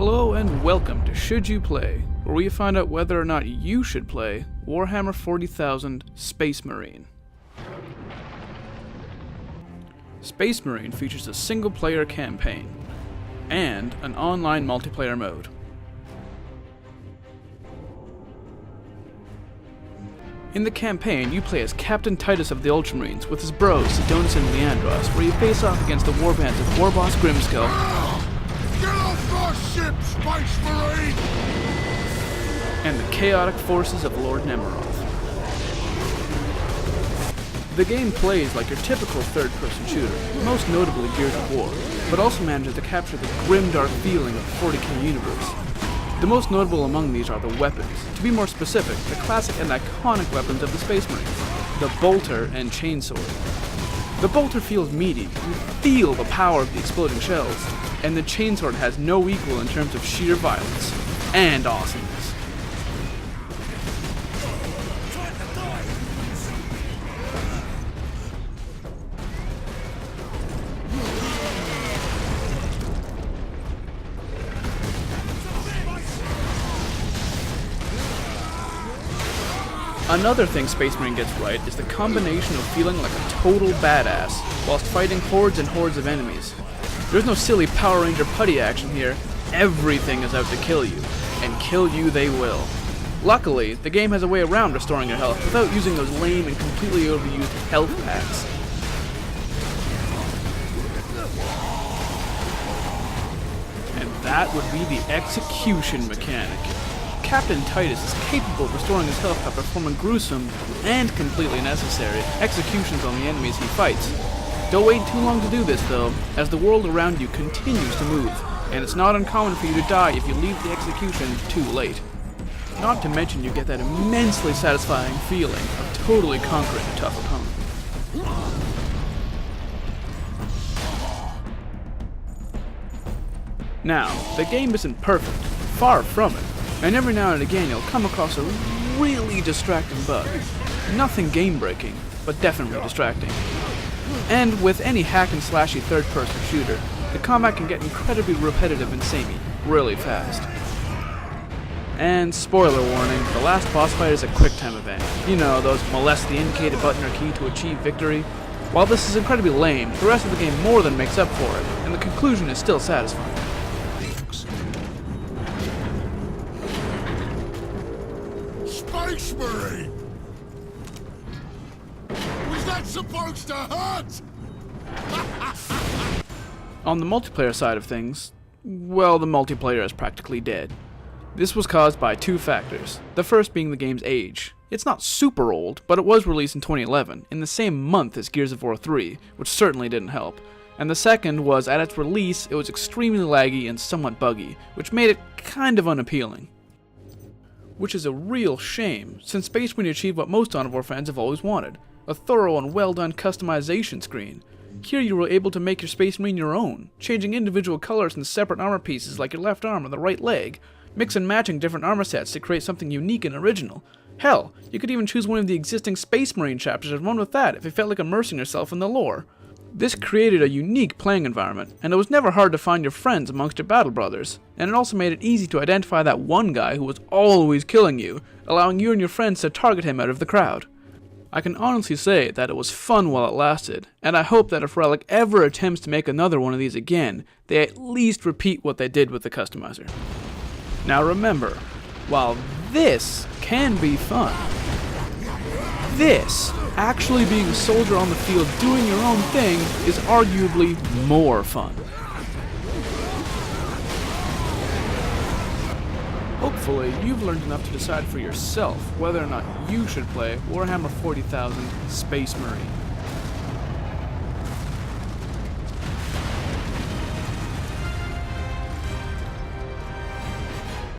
Hello and welcome to Should You Play, where we find out whether or not you should play Warhammer 40,000 Space Marine. Space Marine features a single-player campaign and an online multiplayer mode. In the campaign, you play as Captain Titus of the Ultramarines with his bros Sidonus and Leandros, where you face off against the warbands of Warboss Grimskull Ship, Space Marine! And the chaotic forces of Lord Nemiroth. The game plays like your typical third-person shooter, most notably Gears of War, but also manages to capture the grim-dark feeling of the 40k universe. The most notable among these are the weapons. To be more specific, the classic and iconic weapons of the Space Marines, the bolter and chainsword. The bolter feels meaty, you feel the power of the exploding shells, and the chainsword has no equal in terms of sheer violence and awesomeness. Another thing Space Marine gets right is the combination of feeling like a total badass whilst fighting hordes and hordes of enemies. There's no silly Power Ranger putty action here. Everything is out to kill you, and kill you they will. Luckily, the game has a way around restoring your health without using those lame and completely overused health packs. And that would be the execution mechanic. Captain Titus is capable of restoring his health by performing gruesome and completely necessary executions on the enemies he fights. Don't wait too long to do this though, as the world around you continues to move, and it's not uncommon for you to die if you leave the execution too late. Not to mention you get that immensely satisfying feeling of totally conquering a tough opponent. Now, the game isn't perfect, far from it, and every now and again you'll come across a really distracting bug. Nothing game-breaking, but definitely distracting. And with any hack-and-slashy third-person shooter, the combat can get incredibly repetitive and samey, really fast. And spoiler warning, the last boss fight is a quick-time event. You know, those molest the indicated button or key to achieve victory. While this is incredibly lame, the rest of the game more than makes up for it, and the conclusion is still satisfying. Space Marine! Was that supposed to hurt? On the multiplayer side of things, well, the multiplayer is practically dead. This was caused by two factors, the first being the game's age. It's not super old, but it was released in 2011, in the same month as Gears of War 3, which certainly didn't help. And the second was, at its release, it was extremely laggy and somewhat buggy, which made it kind of unappealing. Which is a real shame, since Space Marine achieved what most Dawn of War fans have always wanted, a thorough and well-done customization screen. Here you were able to make your Space Marine your own, changing individual colors and separate armor pieces like your left arm and the right leg, mix and matching different armor sets to create something unique and original. Hell, you could even choose one of the existing Space Marine chapters and run with that if you felt like immersing yourself in the lore. This created a unique playing environment, and it was never hard to find your friends amongst your battle brothers, and it also made it easy to identify that one guy who was always killing you, allowing you and your friends to target him out of the crowd. I can honestly say that it was fun while it lasted, and I hope that if Relic ever attempts to make another one of these again, they at least repeat what they did with the customizer. Now remember, while this can be fun, this, actually being a soldier on the field doing your own thing, is arguably more fun. Hopefully, you've learned enough to decide for yourself whether or not you should play Warhammer 40,000 Space Marine.